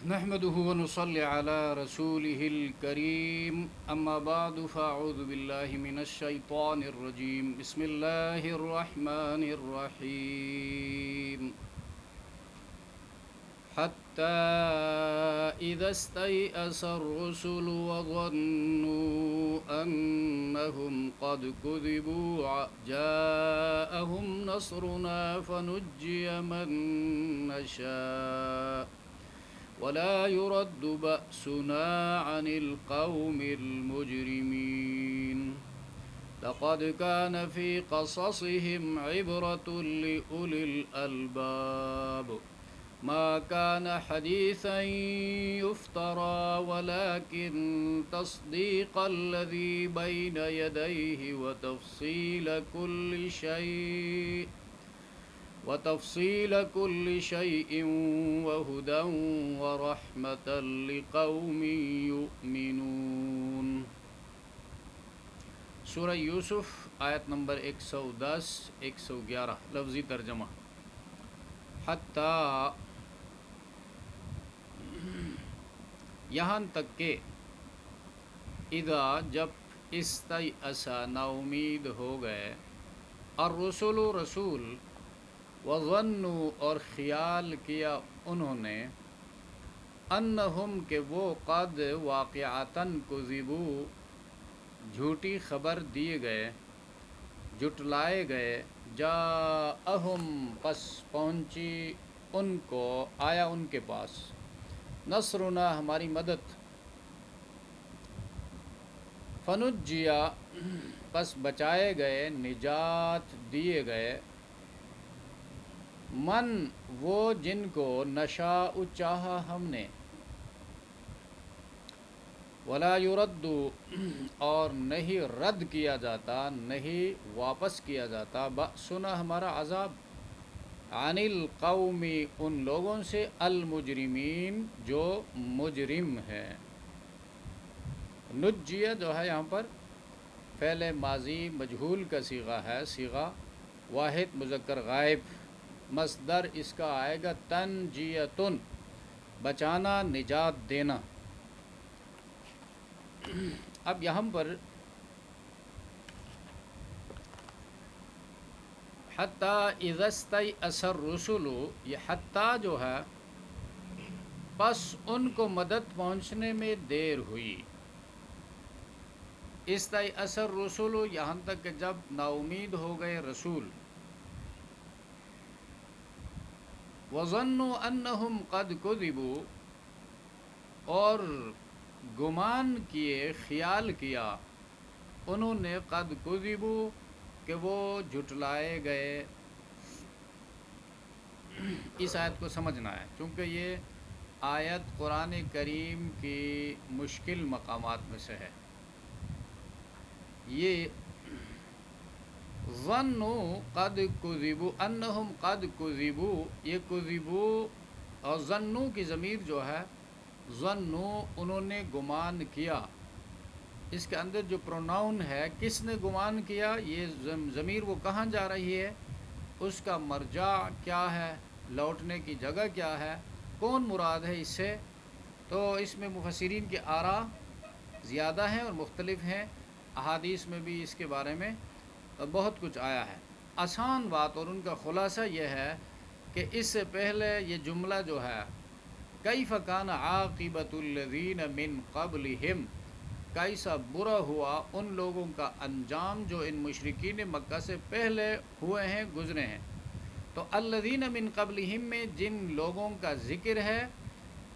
نحمده ونصلي على رسوله الكريم أما بعد فأعوذ بالله من الشيطان الرجيم بسم الله الرحمن الرحيم حتى إذا استيأس الرسل وظنوا أنهم قد كذبوا جاءهم نصرنا فنجي من نشاء ولا يرد بأسنا عن القوم المجرمين لقد كان في قصصهم عبرة لأولي الألباب ما كان حديثا يفترى ولكن تصديق الذي بين يديه وتفصيل كل شيء وهدى ورحمة لقوم يؤمنون۔ سورہ یوسف آیت نمبر 110 111 لفظی ترجمہ۔ حتیٰ یہاں تک کہ اذا جب استیأس نا امید ہو گئے، الرسل رسول، وظنوا اور خیال کیا انہوں نے، انہم کہ وہ قد واقعتاً کذبوا جھوٹی خبر دیے گئے، جھٹلائے گئے، جاءہم پس پہنچی ان کو، آیا ان کے پاس، نصرنا ہماری مدد، فنجیا پس بچائے گئے، نجات دیے گئے، من وہ جن کو نشاء چاہا ہم نے، ولا یرد اور نہیں رد کیا جاتا، نہیں واپس کیا جاتا، بأسنا ہمارا عذاب، عن القوم ان لوگوں سے، المجرمین جو مجرم ہے۔ نجیہ جو ہے یہاں پر فعل ماضی مجہول کا صیغہ ہے، صیغہ واحد مذکر غائب، مصدر اس کا آئے گا تنجیتن، بچانا، نجات دینا۔ اب یہاں پر حتیٰ اذا استیأس الرسل، یہ حتیٰ جو ہے پس ان کو مدد پہنچنے میں دیر ہوئی، استیأس الرسل یہاں تک کہ جب نا امید ہو گئے رسول، وظنوا انہم قد کذبوا اور گمان کیے، خیال کیا انہوں نے، قد کذبوا کہ وہ جھٹلائے گئے۔ اس آیت کو سمجھنا ہے چونکہ یہ آیت قرآن کریم کی مشکل مقامات میں سے ہے۔ یہ ظنوا قد کذبوا انہم قد کذبوا، یہ کذبوا اور ظنوا کی ضمیر جو ہے، ظنوا انہوں نے گمان کیا، اس کے اندر جو پروناؤن ہے، کس نے گمان کیا، یہ ضمیر وہ کہاں جا رہی ہے، اس کا مرجع کیا ہے، لوٹنے کی جگہ کیا ہے، کون مراد ہے اس سے، تو اس میں مفسرین کے آراء زیادہ ہیں اور مختلف ہیں، احادیث میں بھی اس کے بارے میں بہت کچھ آیا ہے۔ آسان بات اور ان کا خلاصہ یہ ہے کہ اس سے پہلے یہ جملہ جو ہے، کیف کان عاقبۃ الذین من قبلہم، کیسا برا ہوا ان لوگوں کا انجام جو ان مشرکین مکہ سے پہلے ہوئے ہیں، گزرے ہیں، تو الذین من قبلہم میں جن لوگوں کا ذکر ہے،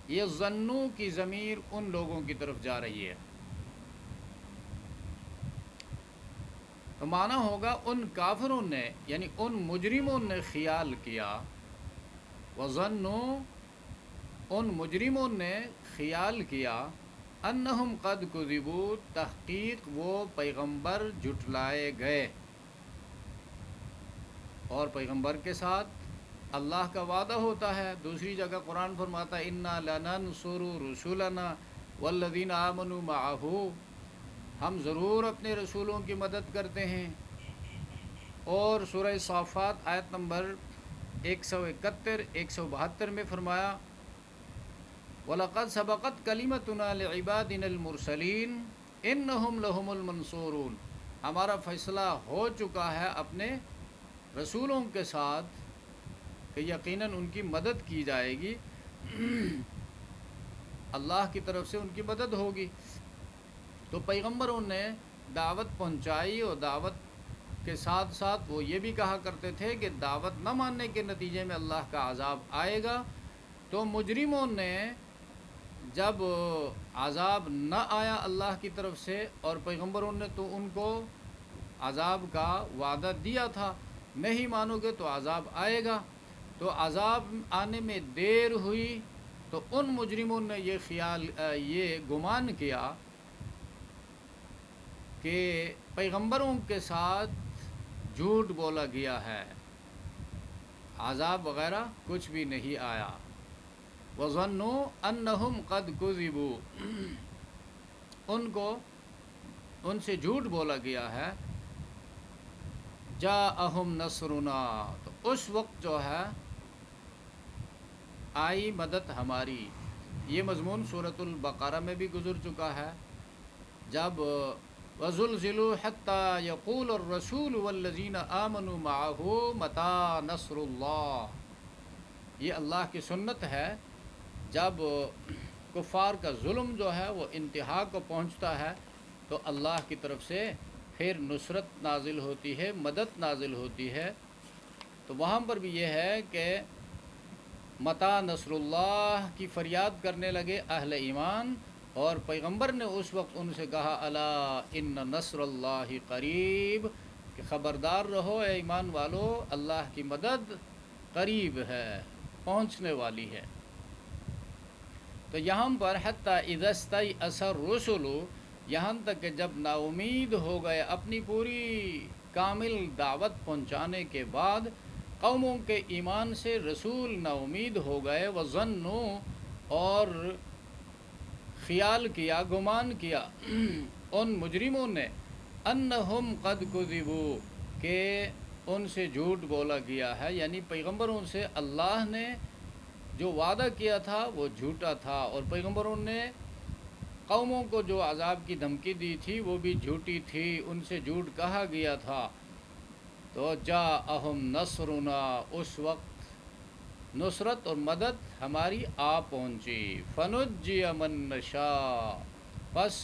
یہ ظنوا کی ضمیر ان لوگوں کی طرف جا رہی ہے، تو معنی ہوگا ان کافروں نے یعنی ان مجرموں نے خیال کیا، وظنوا ان مجرموں نے خیال کیا، انہم قد کذبوا تحقیق وہ پیغمبر جھٹلائے گئے، اور پیغمبر کے ساتھ اللہ کا وعدہ ہوتا ہے، دوسری جگہ قرآن فرماتا ہے انا لننصر رسولنا والذین آمنوا معہ، ہم ضرور اپنے رسولوں کی مدد کرتے ہیں۔ اور سورہ صافات آیت نمبر 171 172 میں فرمایا وَلَقَدْ سَبَقَتْ كَلِمَتُنَا لِعِبَادِنَا الْمُرْسَلِينَ إِنَّهُمْ لَهُمُ الْمَنْصُورُونَ، ہمارا فیصلہ ہو چکا ہے اپنے رسولوں کے ساتھ کہ یقیناً ان کی مدد کی جائے گی، اللہ کی طرف سے ان کی مدد ہوگی۔ تو پیغمبروں نے دعوت پہنچائی، اور دعوت کے ساتھ ساتھ وہ یہ بھی کہا کرتے تھے کہ دعوت نہ ماننے کے نتیجے میں اللہ کا عذاب آئے گا۔ تو مجرموں نے جب عذاب نہ آیا اللہ کی طرف سے، اور پیغمبروں نے تو ان کو عذاب کا وعدہ دیا تھا، نہیں مانو گے تو عذاب آئے گا، تو عذاب آنے میں دیر ہوئی، تو ان مجرموں نے یہ گمان کیا کہ پیغمبروں کے ساتھ جھوٹ بولا گیا ہے، عذاب وغیرہ کچھ بھی نہیں آیا۔ وَظَنُّوا أَنَّهُمْ قَدْ كُذِبُوا، ان سے جھوٹ بولا گیا ہے۔ جَاءَهُمْ نَصْرُنَا، تو اس وقت جو ہے آئی مدد ہماری۔ یہ مضمون سورۃ البقرہ میں بھی گزر چکا ہے، جب وَزُلْزِلُوا حَتَّى يَقُولَ الرَّسُولُ وَالَّذِينَ آمَنُوا مَعَهُ مَتَىٰ نَصْرُ اللَّهِ۔ یہ اللہ کی سنت ہے، جب کفار کا ظلم جو ہے وہ انتہا کو پہنچتا ہے تو اللہ کی طرف سے پھر نصرت نازل ہوتی ہے، مدد نازل ہوتی ہے۔ تو وہاں پر بھی یہ ہے کہ متى نصر اللہ کی فریاد کرنے لگے اہل ایمان، اور پیغمبر نے اس وقت ان سے کہا الا ان نصر اللہ قریب، کہ خبردار رہو اے ایمان والو، اللہ کی مدد قریب ہے، پہنچنے والی ہے۔ تو یہاں پر حتی اذا استیأس الرسل، یہاں تک کہ جب نا امید ہو گئے اپنی پوری کامل دعوت پہنچانے کے بعد، قوموں کے ایمان سے رسول نا امید ہو گئے، وظنوا، اور خیال کیا، گمان کیا ان مجرموں نے، انہم قد کذبوا، کہ ان سے جھوٹ بولا گیا ہے، یعنی پیغمبروں سے اللہ نے جو وعدہ کیا تھا وہ جھوٹا تھا، اور پیغمبروں نے قوموں کو جو عذاب کی دھمکی دی تھی وہ بھی جھوٹی تھی، ان سے جھوٹ کہا گیا تھا۔ تو جاءہم نصرنا، اس وقت نصرت اور مدد ہماری آ پہنچی، فنجی من نشاء، بس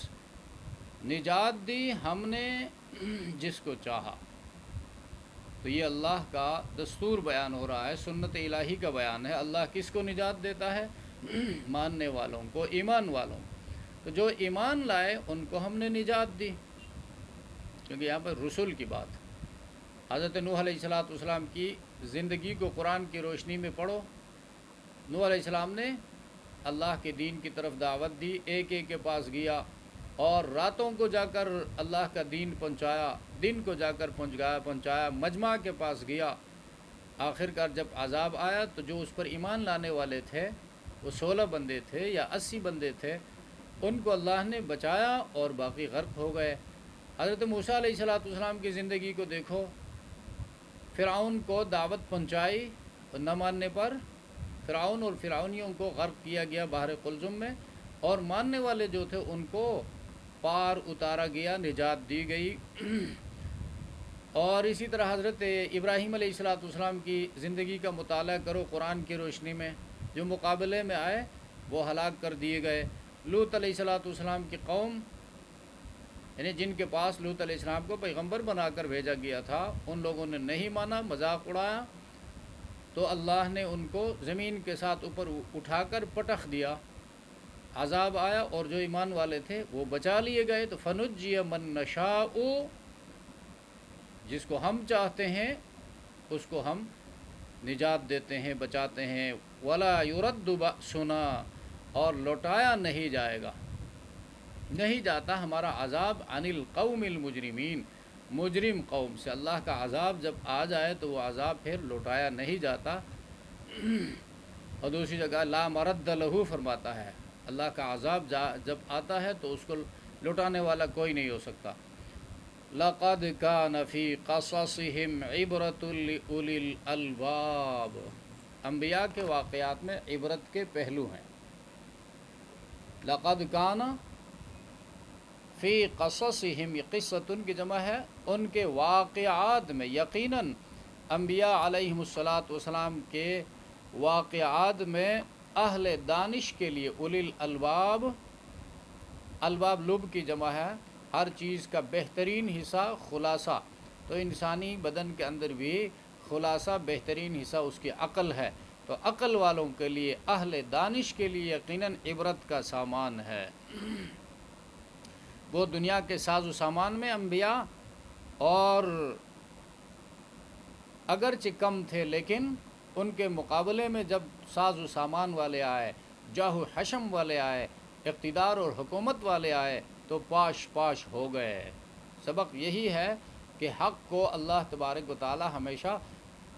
نجات دی ہم نے جس کو چاہا۔ تو یہ اللہ کا دستور بیان ہو رہا ہے، سنت الہی کا بیان ہے۔ اللہ کس کو نجات دیتا ہے؟ ماننے والوں کو، ایمان والوں کو۔ تو جو ایمان لائے ان کو ہم نے نجات دی، کیونکہ یہاں پر رسول کی بات۔ حضرت نوح علیہ السلام کی زندگی کو قرآن کی روشنی میں پڑھو۔ نوح علیہ السلام نے اللہ کے دین کی طرف دعوت دی، ایک ایک کے پاس گیا، اور راتوں کو جا کر اللہ کا دین پہنچایا، دن کو جا کر پہنچایا، مجمع کے پاس گیا۔ آخر کار جب عذاب آیا تو جو اس پر ایمان لانے والے تھے وہ 16 بندے تھے یا 80 بندے تھے، ان کو اللہ نے بچایا اور باقی غرق ہو گئے۔ حضرت موسیٰ علیہ السلام کی زندگی کو دیکھو، فرعون کو دعوت پہنچائی، نہ ماننے پر فرعون اور فرعونیوں کو غرق کیا گیا بحر قلزم میں، اور ماننے والے جو تھے ان کو پار اتارا گیا، نجات دی گئی۔ اور اسی طرح حضرت ابراہیم علیہ السلام کی زندگی کا مطالعہ کرو قرآن کی روشنی میں، جو مقابلے میں آئے وہ ہلاک کر دیے گئے۔ لوط علیہ السلام کی قوم، یعنی جن کے پاس لوط علیہ السلام کو پیغمبر بنا کر بھیجا گیا تھا، ان لوگوں نے نہیں مانا، مذاق اڑایا، تو اللہ نے ان کو زمین کے ساتھ اوپر اٹھا کر پٹخ دیا، عذاب آیا، اور جو ایمان والے تھے وہ بچا لیے گئے۔ تو فنجی من نشاء، جس کو ہم چاہتے ہیں اس کو ہم نجات دیتے ہیں، بچاتے ہیں۔ ولا یرد بأسنا، اور لوٹایا نہیں جائے گا، نہیں جاتا ہمارا عذاب عن القوم المجرمین، مجرم قوم سے۔ اللہ کا عذاب جب آ جائے تو وہ عذاب پھر لوٹایا نہیں جاتا۔ اور دوسری جگہ لا مرد لہ فرماتا ہے، اللہ کا عذاب جب آتا ہے تو اس کو لوٹانے والا کوئی نہیں ہو سکتا۔ لقد کان فی قصصہم عبرۃ لأولی الالباب، انبیاء کے واقعات میں عبرت کے پہلو ہیں۔ لقد کان فی قصصہم، یہ قصۃ کی جمع ہے، ان کے واقعات میں، یقیناً انبیاء علیہم الصلاۃ والسلام کے واقعات میں اہل دانش کے لیے، اولی الالباب، الباب لب کی جمع ہے، ہر چیز کا بہترین حصہ خلاصہ، تو انسانی بدن کے اندر بھی خلاصہ بہترین حصہ اس کی عقل ہے، تو عقل والوں کے لیے، اہل دانش کے لیے یقیناً عبرت کا سامان ہے۔ وہ دنیا کے ساز و سامان میں انبیاء اور اگرچہ کم تھے، لیکن ان کے مقابلے میں جب ساز و سامان والے آئے، جاہ و حشم والے آئے، اقتدار اور حکومت والے آئے، تو پاش پاش ہو گئے۔ سبق یہی ہے کہ حق کو اللہ تبارک و تعالی ہمیشہ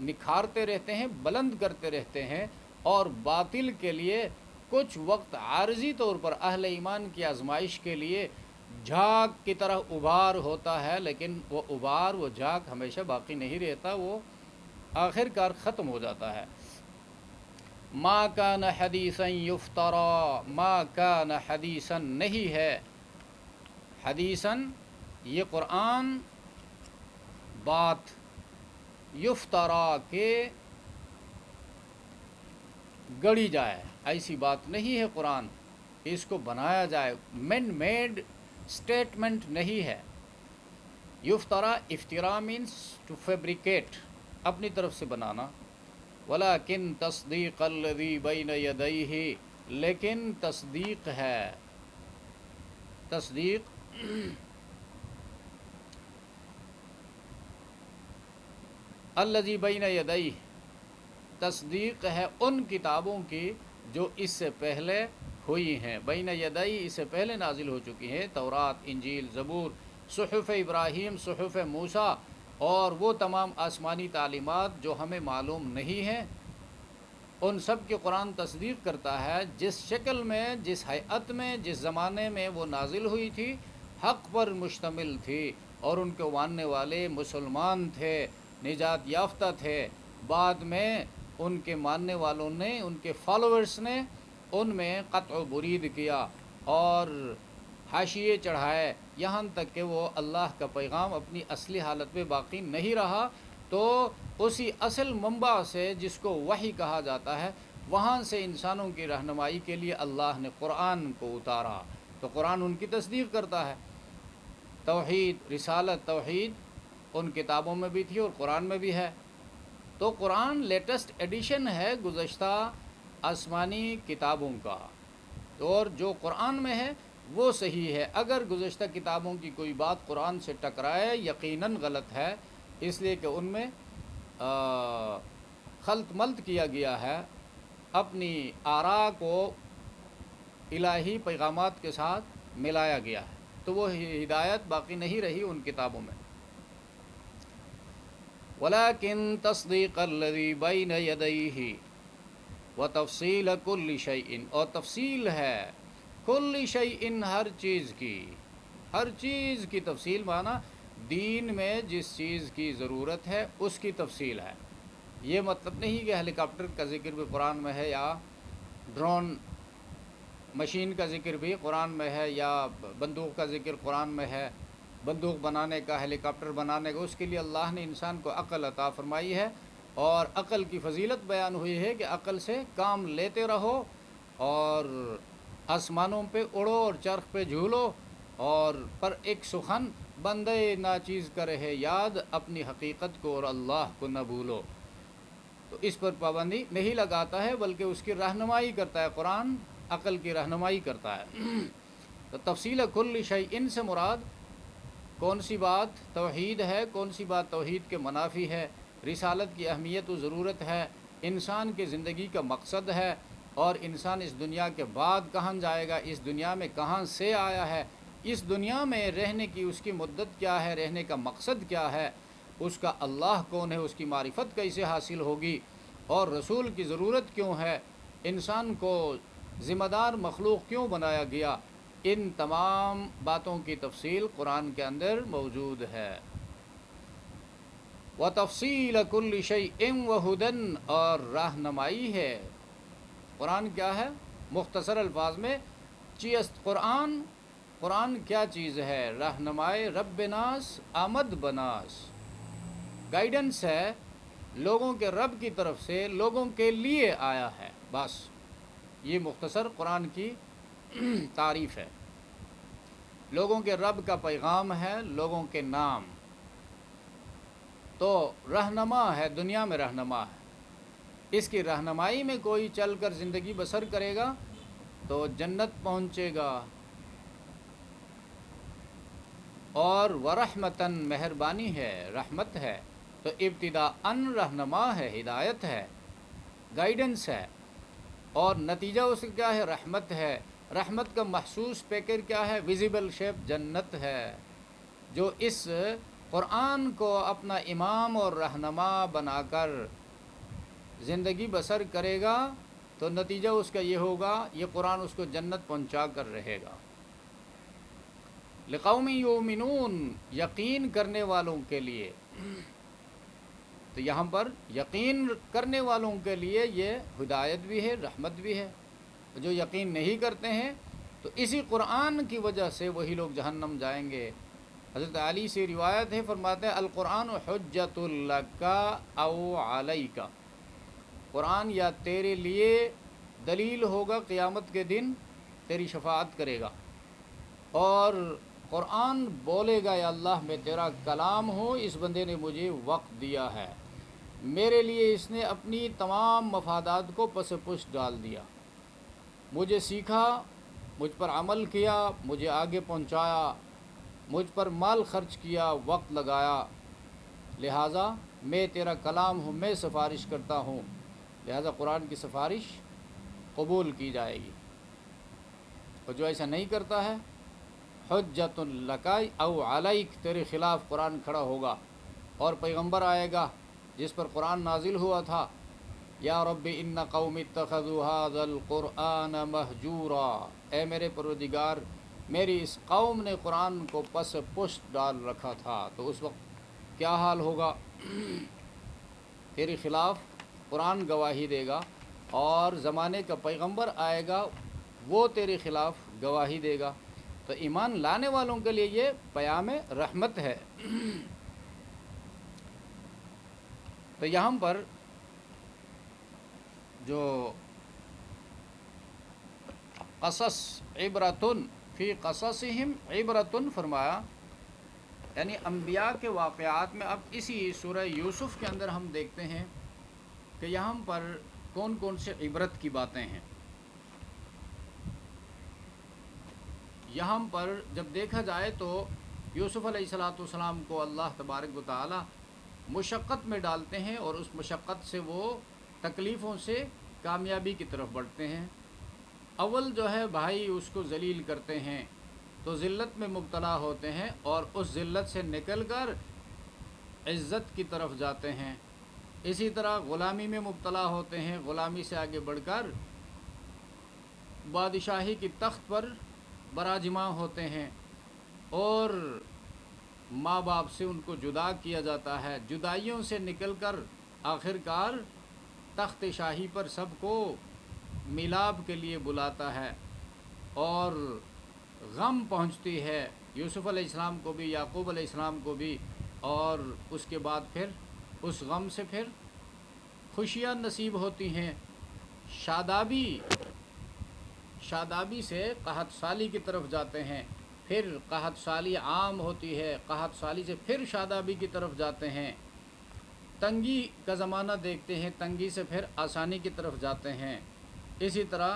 نکھارتے رہتے ہیں، بلند کرتے رہتے ہیں، اور باطل کے لیے کچھ وقت عارضی طور پر اہل ایمان کی آزمائش کے لیے جھاگ کی طرح ابھار ہوتا ہے، لیکن وہ ابھار، وہ جھاگ ہمیشہ باقی نہیں رہتا، وہ آخر کار ختم ہو جاتا ہے۔ ما کان حدیثا یفترا، ما کان حدیثا نہیں ہے، حدیثا یہ قرآن بات، یفترا کے گڑی جائے، ایسی بات نہیں ہے قرآن اس کو بنایا جائے، مین میڈ سٹیٹمنٹ نہیں ہے۔ یفترا، افترا مینس ٹو فیبریکیٹ، اپنی طرف سے بنانا، ولیکن تصدیق الذی بین یدیہ، لیکن تصدیق ہے، تصدیق الذی بین یدیہ، تصدیق ہے ان کتابوں کی جو اس سے پہلے ہوئی ہیں، بین یدیہ اس سے پہلے نازل ہو چکی ہیں، تورات، انجیل، زبور، صحف ابراہیم، صحف موسیٰ، اور وہ تمام آسمانی تعلیمات جو ہمیں معلوم نہیں ہیں، ان سب کی قرآن تصدیق کرتا ہے، جس شکل میں، جس ہیئت میں، جس زمانے میں وہ نازل ہوئی تھی، حق پر مشتمل تھی، اور ان کے ماننے والے مسلمان تھے، نجات یافتہ تھے۔ بعد میں ان کے ماننے والوں نے، ان کے فالوورز نے ان میں قطع و برید کیا اور حاشیے چڑھائے، یہاں تک کہ وہ اللہ کا پیغام اپنی اصلی حالت میں باقی نہیں رہا، تو اسی اصل منبع سے جس کو وحی کہا جاتا ہے، وہاں سے انسانوں کی رہنمائی کے لیے اللہ نے قرآن کو اتارا، تو قرآن ان کی تصدیق کرتا ہے۔ توحید، رسالت، توحید ان کتابوں میں بھی تھی اور قرآن میں بھی ہے، تو قرآن لیٹسٹ ایڈیشن ہے گزشتہ آسمانی کتابوں کا، اور جو قرآن میں ہے وہ صحیح ہے۔ اگر گزشتہ کتابوں کی کوئی بات قرآن سے ٹکرائے، یقیناً غلط ہے، اس لیے کہ ان میں خلط ملط کیا گیا ہے، اپنی آراء کو الہی پیغامات کے ساتھ ملایا گیا ہے، تو وہ ہدایت باقی نہیں رہی ان کتابوں میں۔ وَلَكِن تَصْدِيقَ الَّذِي بَيْنَ يَدَيْهِ وَتَفْصِيلَ كُلِّ شَيْءٍ، اور تفصیل ہے کل شیء، ہر چیز کی، ہر چیز کی تفصیل، معنی دین میں جس چیز کی ضرورت ہے اس کی تفصیل ہے۔ یہ مطلب نہیں کہ ہیلی کاپٹر کا ذکر بھی قرآن میں ہے، یا ڈرون مشین کا ذکر بھی قرآن میں ہے، یا بندوق کا ذکر قرآن میں ہے، بندوق بنانے کا، ہیلی کاپٹر بنانے کا، اس کے لیے اللہ نے انسان کو عقل عطا فرمائی ہے، اور عقل کی فضیلت بیان ہوئی ہے کہ عقل سے کام لیتے رہو، اور آسمانوں پہ اڑو اور چرخ پہ جھولو، اور پر ایک سخن بندے ناچیز کرے ہے یاد، اپنی حقیقت کو اور اللہ کو نہ بھولو، تو اس پر پابندی نہیں لگاتا ہے، بلکہ اس کی رہنمائی کرتا ہے، قرآن عقل کی رہنمائی کرتا ہے۔ تو تفصیل کل شیء سے مراد کون سی بات توحید ہے، کون سی بات توحید کے منافی ہے، رسالت کی اہمیت و ضرورت ہے، انسان کی زندگی کا مقصد ہے، اور انسان اس دنیا کے بعد کہاں جائے گا، اس دنیا میں کہاں سے آیا ہے، اس دنیا میں رہنے کی اس کی مدت کیا ہے، رہنے کا مقصد کیا ہے، اس کا اللہ کون ہے، اس کی معرفت کیسے حاصل ہوگی، اور رسول کی ضرورت کیوں ہے، انسان کو ذمہ دار مخلوق کیوں بنایا گیا، ان تمام باتوں کی تفصیل قرآن کے اندر موجود ہے۔ وَتَفْصِيلَ كُلِّ شَيْءٍ وَهُدًى، اور رہنمائی ہے۔ قرآن کیا ہے؟ مختصر الفاظ میں چی است قرآن؟ قرآن کیا چیز ہے؟ رہنمائے رب ناس آمد بناس، گائیڈنس ہے لوگوں کے رب کی طرف سے، لوگوں کے لیے آیا ہے، بس یہ مختصر قرآن کی تعریف ہے۔ لوگوں کے رب کا پیغام ہے، لوگوں کے نام، تو رہنما ہے، دنیا میں رہنما ہے۔ اس کی رہنمائی میں کوئی چل کر زندگی بسر کرے گا تو جنت پہنچے گا۔ اور ورحمتاً مہربانی ہے، رحمت ہے، تو ابتداءً رہنما ہے، ہدایت ہے، گائیڈنس ہے، اور نتیجہ اس کا کیا ہے؟ رحمت ہے۔ رحمت کا محسوس پیکر کیا ہے؟ ویزیبل شیپ جنت ہے۔ جو اس قرآن کو اپنا امام اور رہنما بنا کر زندگی بسر کرے گا تو نتیجہ اس کا یہ ہوگا، یہ قرآن اس کو جنت پہنچا کر رہے گا۔ لقوم یؤمنون، یقین کرنے والوں کے لیے، تو یہاں پر یقین کرنے والوں کے لیے یہ ہدایت بھی ہے، رحمت بھی ہے۔ جو یقین نہیں کرتے ہیں تو اسی قرآن کی وجہ سے وہی لوگ جہنم جائیں گے۔ حضرت علی سے روایت ہے، فرماتے ہیں القرآن حجت لک او علیک، قرآن یا تیرے لیے دلیل ہوگا قیامت کے دن، تیری شفاعت کرے گا، اور قرآن بولے گا یا اللہ میں تیرا کلام ہوں، اس بندے نے مجھے وقت دیا ہے، میرے لیے اس نے اپنی تمام مفادات کو پس پش ڈال دیا، مجھے سیکھا، مجھ پر عمل کیا، مجھے آگے پہنچایا، مجھ پر مال خرچ کیا، وقت لگایا، لہٰذا میں تیرا کلام ہوں، میں سفارش کرتا ہوں، لہٰذا قرآن کی سفارش قبول کی جائے گی۔ اور جو ایسا نہیں کرتا ہے، حجت لک او علیک، تیرے خلاف قرآن کھڑا ہوگا، اور پیغمبر آئے گا جس پر قرآن نازل ہوا تھا، یا رب ان قوم اتخذوا ھذا القرآن مہجورا، اے میرے پروردگار میری اس قوم نے قرآن کو پس پشت ڈال رکھا تھا، تو اس وقت کیا حال ہوگا؟ تیرے خلاف قرآن گواہی دے گا، اور زمانے کا پیغمبر آئے گا، وہ تیرے خلاف گواہی دے گا، تو ایمان لانے والوں کے لیے یہ پیام رحمت ہے۔ تو یہاں پر جو قصص عبرتن فی قصصہم عبرتن فرمایا، یعنی انبیاء کے واقعات میں، اب اسی سورہ یوسف کے اندر ہم دیکھتے ہیں کہ یہاں پر کون کون سے عبرت کی باتیں ہیں۔ یہاں پر جب دیکھا جائے تو یوسف علیہ السلام کو اللہ تبارک و تعالی مشقت میں ڈالتے ہیں، اور اس مشقت سے وہ تکلیفوں سے کامیابی کی طرف بڑھتے ہیں۔ اول جو ہے بھائی اس کو ذلیل کرتے ہیں تو ذلت میں مبتلا ہوتے ہیں، اور اس ذلت سے نکل کر عزت کی طرف جاتے ہیں۔ اسی طرح غلامی میں مبتلا ہوتے ہیں، غلامی سے آگے بڑھ کر بادشاہی کی تخت پر براجماں ہوتے ہیں، اور ماں باپ سے ان کو جدا کیا جاتا ہے، جدائیوں سے نکل کر آخر کار تخت شاہی پر سب کو میلاد کے لیے بلاتا ہے، اور غم پہنچتی ہے یوسف علیہ السلام کو بھی، یعقوب علیہ السلام کو بھی، اور اس کے بعد پھر اس غم سے پھر خوشیاں نصیب ہوتی ہیں، شادابی سے قحط سالی کی طرف جاتے ہیں، پھر قحط سالی عام ہوتی ہے، قحط سالی سے پھر شادابی کی طرف جاتے ہیں، تنگی کا زمانہ دیکھتے ہیں، تنگی سے پھر آسانی کی طرف جاتے ہیں، اسی طرح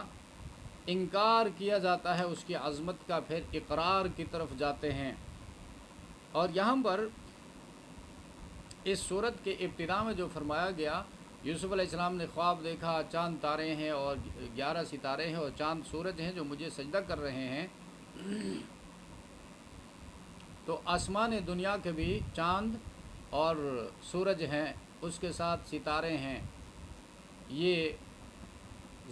انکار کیا جاتا ہے اس کی عظمت کا، پھر اقرار کی طرف جاتے ہیں۔ اور یہاں پر اس سورت کے ابتدا میں جو فرمایا گیا، یوسف علیہ السلام نے خواب دیکھا، چاند تارے ہیں اور 11 ستارے ہیں اور چاند سورج ہیں جو مجھے سجدہ کر رہے ہیں، تو آسمان دنیا کے بھی چاند اور سورج ہیں، اس کے ساتھ ستارے ہیں، یہ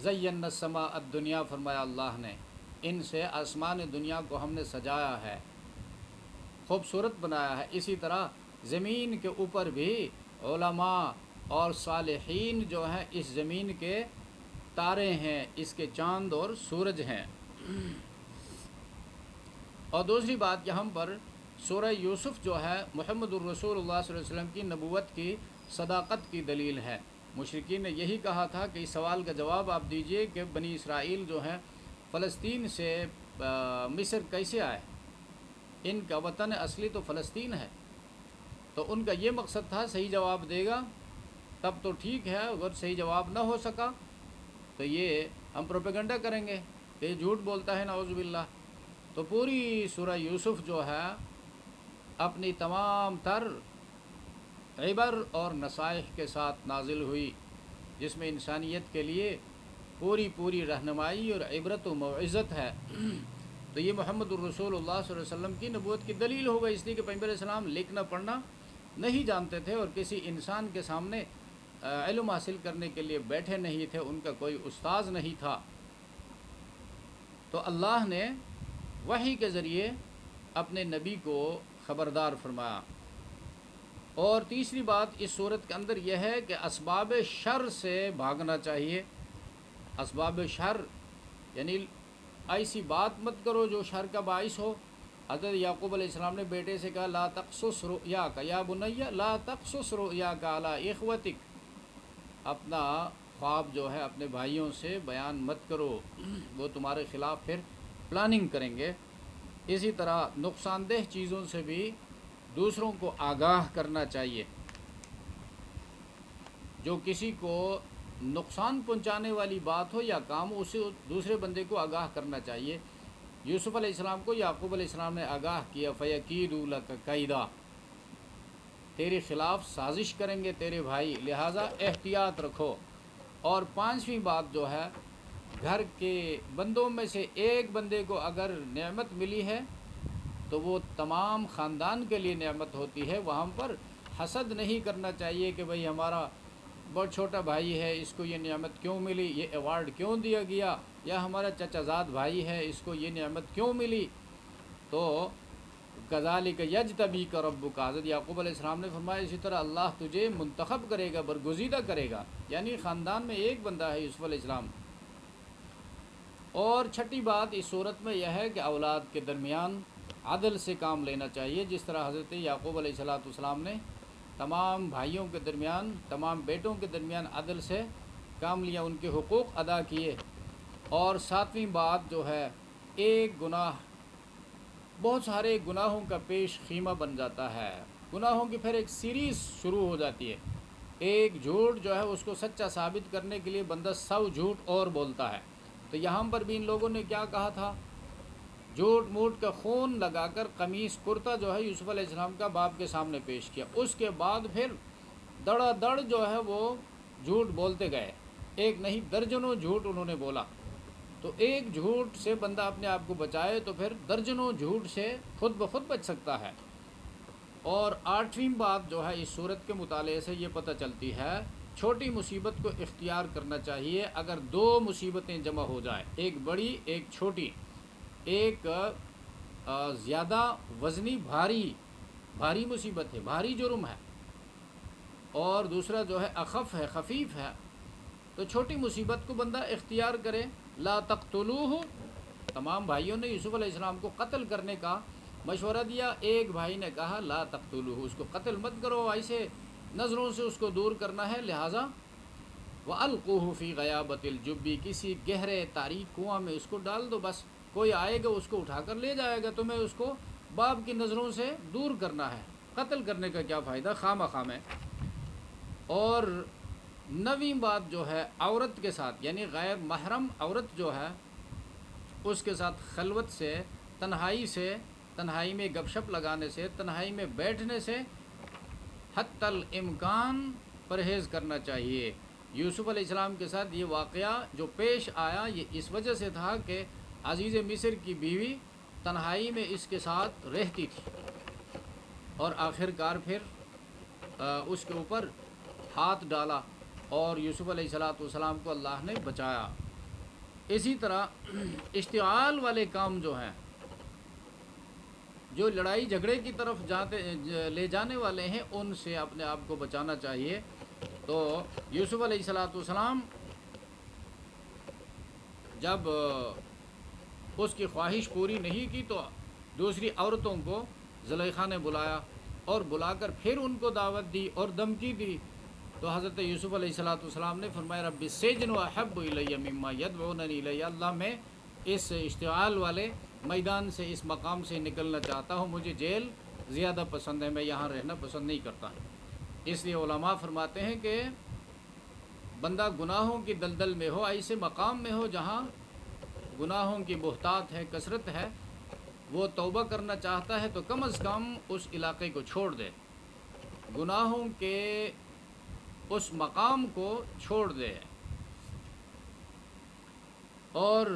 زینا السماء الدنیا فرمایا اللہ نے، ان سے آسمان دنیا کو ہم نے سجایا ہے، خوبصورت بنایا ہے۔ اسی طرح زمین کے اوپر بھی علماء اور صالحین جو ہیں اس زمین کے تارے ہیں، اس کے چاند اور سورج ہیں۔ اور دوسری بات یہاں پر سورہ یوسف جو ہے محمد الرسول اللہ صلی اللہ علیہ وسلم کی نبوت کی صداقت کی دلیل ہے۔ مشرکین نے یہی کہا تھا کہ اس سوال کا جواب آپ دیجئے کہ بنی اسرائیل جو ہیں فلسطین سے مصر کیسے آئے، ان کا وطن اصلی تو فلسطین ہے۔ تو ان کا یہ مقصد تھا صحیح جواب دے گا تب تو ٹھیک ہے، اگر صحیح جواب نہ ہو سکا تو یہ ہم پروپیگنڈا کریں گے کہ یہ جھوٹ بولتا ہے نعوذ باللہ۔ تو پوری سورہ یوسف جو ہے اپنی تمام تر عبر اور نصائح کے ساتھ نازل ہوئی، جس میں انسانیت کے لیے پوری رہنمائی اور عبرت و موعظت ہے۔ تو یہ محمد الرسول اللہ صلی اللہ علیہ وسلم کی نبوت کی دلیل ہوگا، اس لیے کہ پیغمبر علیہ السلام لکھنا پڑھنا نہیں جانتے تھے اور کسی انسان کے سامنے علم حاصل کرنے کے لیے بیٹھے نہیں تھے، ان کا کوئی استاذ نہیں تھا۔ تو اللہ نے وحی کے ذریعے اپنے نبی کو خبردار فرمایا۔ اور تیسری بات اس صورت کے اندر یہ ہے کہ اسباب شر سے بھاگنا چاہیے۔ اسباب شر یعنی ایسی بات مت کرو جو شر کا باعث ہو۔ حضرت یعقوب علیہ السلام نے بیٹے سے کہا لا تقصص رؤیاک یا بنی لا تقصص رؤیاک علی اخوتک، اپنا خواب جو ہے اپنے بھائیوں سے بیان مت کرو، وہ تمہارے خلاف پھر پلاننگ کریں گے۔ اسی طرح نقصان دہ چیزوں سے بھی دوسروں کو آگاہ کرنا چاہیے، جو کسی کو نقصان پہنچانے والی بات ہو یا کام ہو اسے دوسرے بندے کو آگاہ کرنا چاہیے۔ یوسف علیہ السلام کو یعقوب علیہ السلام نے آگاہ کیا فَيَكِيدُ لَكَ كَيْدًا، تیرے خلاف سازش کریں گے تیرے بھائی، لہٰذا احتیاط رکھو۔ اور پانچویں بات جو ہے، گھر کے بندوں میں سے ایک بندے کو اگر نعمت ملی ہے تو وہ تمام خاندان کے لیے نعمت ہوتی ہے۔ وہاں پر حسد نہیں کرنا چاہیے کہ بھئی ہمارا بہت چھوٹا بھائی ہے، اس کو یہ نعمت کیوں ملی، یہ ایوارڈ کیوں دیا گیا، یا ہمارا چچا زاد بھائی ہے اس کو یہ نعمت کیوں ملی۔ تو کذالک یجتبیک ربک، حضرت یعقوب علیہ السلام نے فرمایا اسی طرح اللہ تجھے منتخب کرے گا، برگزیدہ کرے گا، یعنی خاندان میں ایک بندہ ہے یوسف علیہ السلام۔ اور چھٹی بات اس صورت میں یہ ہے کہ اولاد کے درمیان عدل سے کام لینا چاہیے، جس طرح حضرت یعقوب علیہ السلام نے تمام بھائیوں کے درمیان، تمام بیٹوں کے درمیان عدل سے کام لیا، ان کے حقوق ادا کیے۔ اور ساتویں بات جو ہے، ایک گناہ بہت سارے گناہوں کا پیش خیمہ بن جاتا ہے، گناہوں کی پھر ایک سیریز شروع ہو جاتی ہے۔ ایک جھوٹ جو ہے اس کو سچا ثابت کرنے کے لیے بندہ 100 جھوٹ اور بولتا ہے۔ تو یہاں پر بھی ان لوگوں نے کیا کہا تھا، جھوٹ موٹ کا خون لگا کر قمیص کرتا جو ہے یوسف علیہ السلام کا باپ کے سامنے پیش کیا، اس کے بعد پھر دڑا دڑ جو ہے وہ جھوٹ بولتے گئے، ایک نہیں درجنوں جھوٹ انہوں نے بولا۔ تو ایک جھوٹ سے بندہ اپنے آپ کو بچائے تو پھر درجنوں جھوٹ سے خود بخود بچ سکتا ہے۔ اور آٹھویں بات جو ہے اس صورت کے مطالعے سے یہ پتہ چلتی ہے، چھوٹی مصیبت کو اختیار کرنا چاہیے۔ اگر دو مصیبتیں جمع ہو جائیں، ایک بڑی ایک چھوٹی، ایک زیادہ وزنی بھاری مصیبت ہے، بھاری جرم ہے، اور دوسرا جو ہے اخف ہے، خفیف ہے، تو چھوٹی مصیبت کو بندہ اختیار کرے۔ لا تقتلوہ، تمام بھائیوں نے یوسف علیہ السلام کو قتل کرنے کا مشورہ دیا، ایک بھائی نے کہا لا تقتلوہ، اس کو قتل مت کرو، ایسے نظروں سے اس کو دور کرنا ہے، لہٰذا وَأَلْقُوهُ فِي غَيَابَتِ الْجُبِّ، کسی گہرے تاریک کنواں میں اس کو ڈال دو، بس کوئی آئے گا اس کو اٹھا کر لے جائے گا، تمہیں اس کو باپ کی نظروں سے دور کرنا ہے، قتل کرنے کا کیا فائدہ، خواہ مخواہ میں۔ اور 9ویں بات جو ہے، عورت کے ساتھ یعنی غیر محرم عورت جو ہے اس کے ساتھ خلوت سے، تنہائی میں گپ شپ لگانے سے، تنہائی میں بیٹھنے سے حتی الامکان پرہیز کرنا چاہیے۔ یوسف علیہ السلام کے ساتھ یہ واقعہ جو پیش آیا یہ اس وجہ سے تھا کہ عزیز مصر کی بیوی تنہائی میں اس کے ساتھ رہتی تھی، اور آخر کار پھر اس کے اوپر ہاتھ ڈالا اور یوسف علیہ السلام کو اللہ نے بچایا۔ اسی طرح اشتعال والے کام جو ہیں، جو لڑائی جھگڑے کی طرف لے جانے والے ہیں، ان سے اپنے آپ کو بچانا چاہیے۔ تو یوسف علیہ السلام جب اس کی خواہش پوری نہیں کی تو دوسری عورتوں کو زلیخا نے بلایا اور بلا کر پھر ان کو دعوت دی اور دھمکی دی، تو حضرت یوسف علیہ السلام نے فرمایا رب السجن احب الی مما یدعوننی الیہ، اللہ میں اس اشتعال والے میدان سے، اس مقام سے نکلنا چاہتا ہوں، مجھے جیل زیادہ پسند ہے، میں یہاں رہنا پسند نہیں کرتا۔ اس لیے علماء فرماتے ہیں کہ بندہ گناہوں کی دلدل میں ہو، ایسے مقام میں ہو جہاں گناہوں کی بہتات ہے، کثرت ہے، وہ توبہ کرنا چاہتا ہے تو کم از کم اس علاقے کو چھوڑ دے، گناہوں کے اس مقام کو چھوڑ دے۔ اور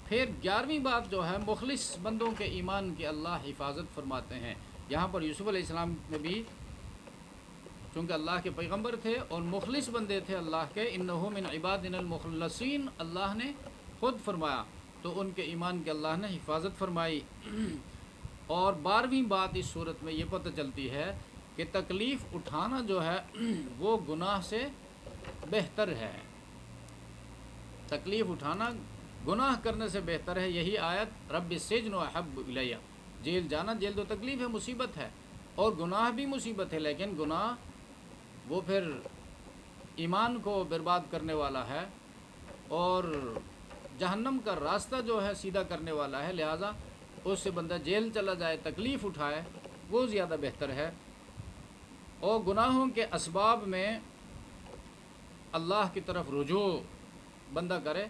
پھر 11ویں بات جو ہے، مخلص بندوں کے ایمان کی اللہ حفاظت فرماتے ہیں۔ یہاں پر یوسف علیہ السلام نے بھی چونکہ اللہ کے پیغمبر تھے اور مخلص بندے تھے اللہ کے، انہو من عبادنا المخلصین، اللہ نے خود فرمایا، تو ان کے ایمان کے اللہ نے حفاظت فرمائی۔ اور 12ویں بات اس صورت میں یہ پتہ چلتی ہے کہ تکلیف اٹھانا جو ہے وہ گناہ سے بہتر ہے، تکلیف اٹھانا گناہ کرنے سے بہتر ہے۔ یہی آیت رب السجن احب الیہ، جیل جانا، جیل تو تکلیف ہے، مصیبت ہے، اور گناہ بھی مصیبت ہے، لیکن گناہ وہ پھر ایمان کو برباد کرنے والا ہے اور جہنم کا راستہ جو ہے سیدھا کرنے والا ہے، لہٰذا اس سے بندہ جیل چلا جائے، تکلیف اٹھائے، وہ زیادہ بہتر ہے۔ اور گناہوں کے اسباب میں اللہ کی طرف رجوع بندہ کرے۔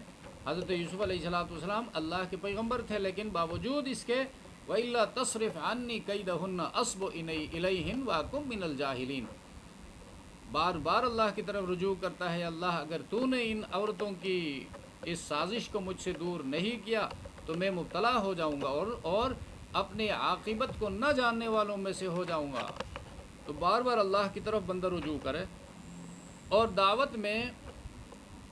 حضرت یوسف علیہ السلام اللہ کے پیغمبر تھے، لیکن باوجود اس کے وَإِلَّا تَصْرِفْ عَنِّي كَيْدَهُنَّ أَصْبُ إِلَيْهِنَّ وَأَكُن مِّنَ الْجَاهِلِينَ، بار بار اللہ کی طرف رجوع کرتا ہے، اللہ اگر تو نے ان عورتوں کی اس سازش کو مجھ سے دور نہیں کیا تو میں مبتلا ہو جاؤں گا اور اپنے عاقبت کو نہ جاننے والوں میں سے ہو جاؤں گا۔ تو بار بار اللہ کی طرف بندہ رجوع کرے، اور دعوت میں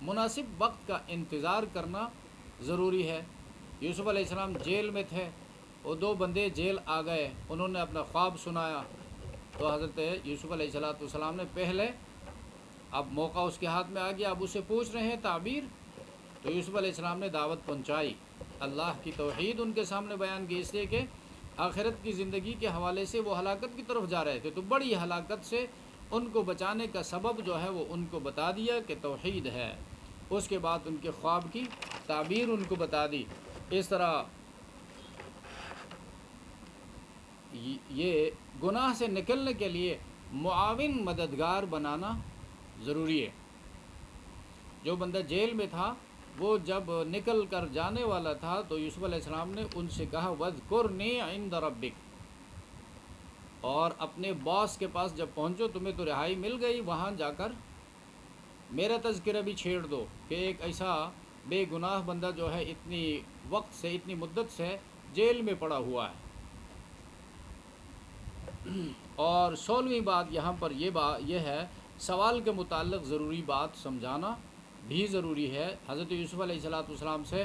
مناسب وقت کا انتظار کرنا ضروری ہے۔ یوسف علیہ السلام جیل میں تھے، وہ 2 بندے جیل آ گئے، انہوں نے اپنا خواب سنایا، تو حضرت یوسف علیہ السلام نے پہلے، اب موقع اس کے ہاتھ میں آ گیا، اب اسے پوچھ رہے ہیں تعبیر، تو یوسف علیہ السلام نے دعوت پہنچائی، اللہ کی توحید ان کے سامنے بیان کی، اس لیے کہ آخرت کی زندگی کے حوالے سے وہ ہلاکت کی طرف جا رہے تھے، تو بڑی ہلاکت سے ان کو بچانے کا سبب جو ہے وہ ان کو بتا دیا کہ توحید ہے، اس کے بعد ان کے خواب کی تعبیر ان کو بتا دی۔ اس طرح یہ گناہ سے نکلنے کے لیے معاون مددگار بنانا ضروری ہے۔ جو بندہ جیل میں تھا وہ جب نکل کر جانے والا تھا تو یوسف علیہ السلام نے ان سے کہا وَاذْكُرْنِي عِنْدَ رَبِّكَ، اور اپنے باس کے پاس جب پہنچو، تمہیں تو رہائی مل گئی، وہاں جا کر میرا تذکرہ بھی چھیڑ دو کہ ایک ایسا بے گناہ بندہ جو ہے اتنی وقت سے، اتنی مدت سے جیل میں پڑا ہوا ہے۔ اور 16ویں بات یہاں پر یہ ہے، سوال کے متعلق ضروری بات سمجھانا بھی ضروری ہے۔ حضرت یوسف علیہ السلام سے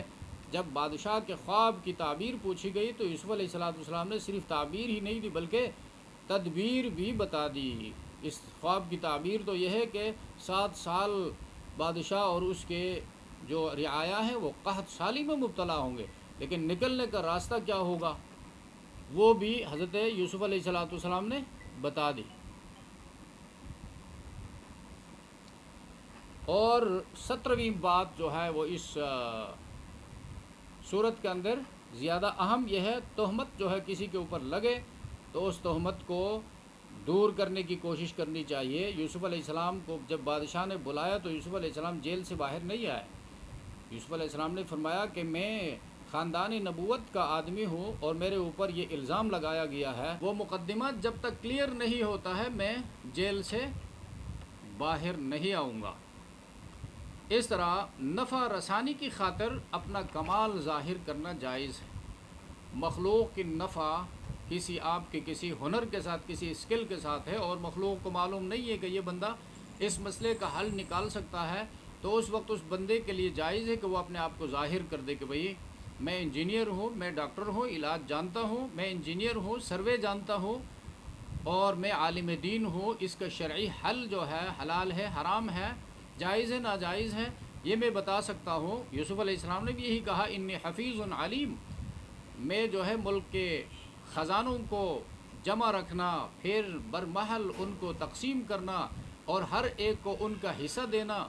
جب بادشاہ کے خواب کی تعبیر پوچھی گئی تو یوسف علیہ السلام نے صرف تعبیر ہی نہیں دی بلکہ تدبیر بھی بتا دی۔ اس خواب کی تعبیر تو یہ ہے کہ 7 سال بادشاہ اور اس کے جو رعایا ہیں وہ قحط سالی میں مبتلا ہوں گے، لیکن نکلنے کا راستہ کیا ہوگا وہ بھی حضرت یوسف علیہ السلام نے بتا دی۔ اور 17ویں بات جو ہے وہ اس صورت کے اندر زیادہ اہم یہ ہے، تہمت جو ہے کسی کے اوپر لگے تو اس تہمت کو دور کرنے کی کوشش کرنی چاہیے۔ یوسف علیہ السلام کو جب بادشاہ نے بلایا تو یوسف علیہ السلام جیل سے باہر نہیں آئے۔ یوسف علیہ السلام نے فرمایا کہ میں خاندان نبوت کا آدمی ہوں اور میرے اوپر یہ الزام لگایا گیا ہے، وہ مقدمہ جب تک کلیئر نہیں ہوتا ہے میں جیل سے باہر نہیں آؤں گا۔ اس طرح نفع رسانی کی خاطر اپنا کمال ظاہر کرنا جائز ہے۔ مخلوق کی نفع کسی آپ کے کسی ہنر کے ساتھ، کسی اسکل کے ساتھ ہے، اور مخلوق کو معلوم نہیں ہے کہ یہ بندہ اس مسئلے کا حل نکال سکتا ہے، تو اس وقت اس بندے کے لیے جائز ہے کہ وہ اپنے آپ کو ظاہر کر دے کہ بھئی میں انجینئر ہوں، میں ڈاکٹر ہوں، علاج جانتا ہوں، میں انجینئر ہوں، سروے جانتا ہوں، اور میں عالم دین ہوں، اس کا شرعی حل جو ہے، حلال ہے، حرام ہے، جائز ہے، ناجائز ہے، یہ میں بتا سکتا ہوں۔ یوسف علیہ السلام نے بھی یہی کہا انی حفیظ علیم، میں جو ہے ملک کے خزانوں کو جمع رکھنا، پھر برمحل ان کو تقسیم کرنا اور ہر ایک کو ان کا حصہ دینا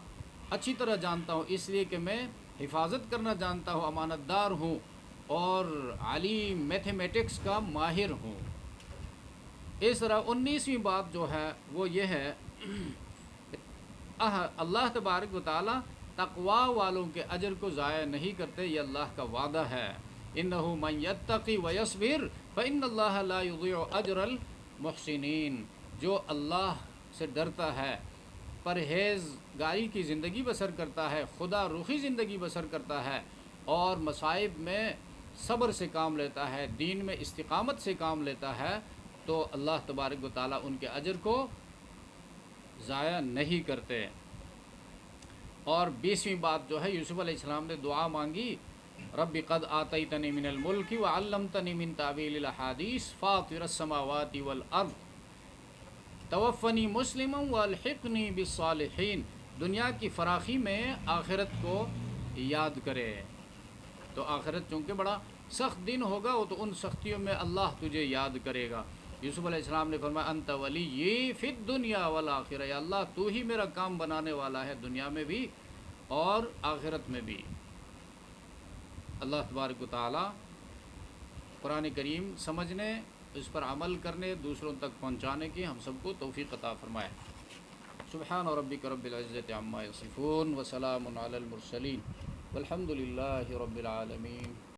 اچھی طرح جانتا ہوں، اس لیے کہ میں حفاظت کرنا جانتا ہوں، امانت دار ہوں اور علی میتھمیٹکس کا ماہر ہوں۔ اس طرح 19ویں بات جو ہے وہ یہ ہے، اللہ تبارک و تعالی تقوا والوں کے اجر کو ضائع نہیں کرتے، یہ اللہ کا وعدہ ہے۔ انہ من یتقی ویصبر فان اللہ لا یضیع اجر المحسنین، جو اللہ سے ڈرتا ہے، پرہیزگاری کی زندگی بسر کرتا ہے، خدا رخی زندگی بسر کرتا ہے اور مصائب میں صبر سے کام لیتا ہے، دین میں استقامت سے کام لیتا ہے، تو اللہ تبارک و تعالیٰ ان کے اجر کو ضائع نہیں کرتے۔ اور 20ویں بات جو ہے، یوسف علیہ السلام نے دعا مانگی، رب قد آتیتنی من الملک وعلمتنی من تعویل الاحادیث فاطر السماوات والارض توفنی مسلما والحقنی بالصالحین۔ دنیا کی فراخی میں آخرت کو یاد کرے، تو آخرت چونکہ بڑا سخت دن ہوگا، وہ تو ان سختیوں میں اللہ تجھے یاد کرے گا۔ یوسف علیہ السلام نے فرمایا انت ولی فی الدنیا والآخرہ، یا اللہ تو ہی میرا کام بنانے والا ہے، دنیا میں بھی اور آخرت میں بھی۔ اللہ تبارک و تعالی قرآن کریم سمجھنے، اس پر عمل کرنے، دوسروں تک پہنچانے کی ہم سب کو توفیق عطا فرمائے۔ سبحان ربک رب العزت عما یصفون وسلام علی المرسلین والحمد للہ رب العالمین۔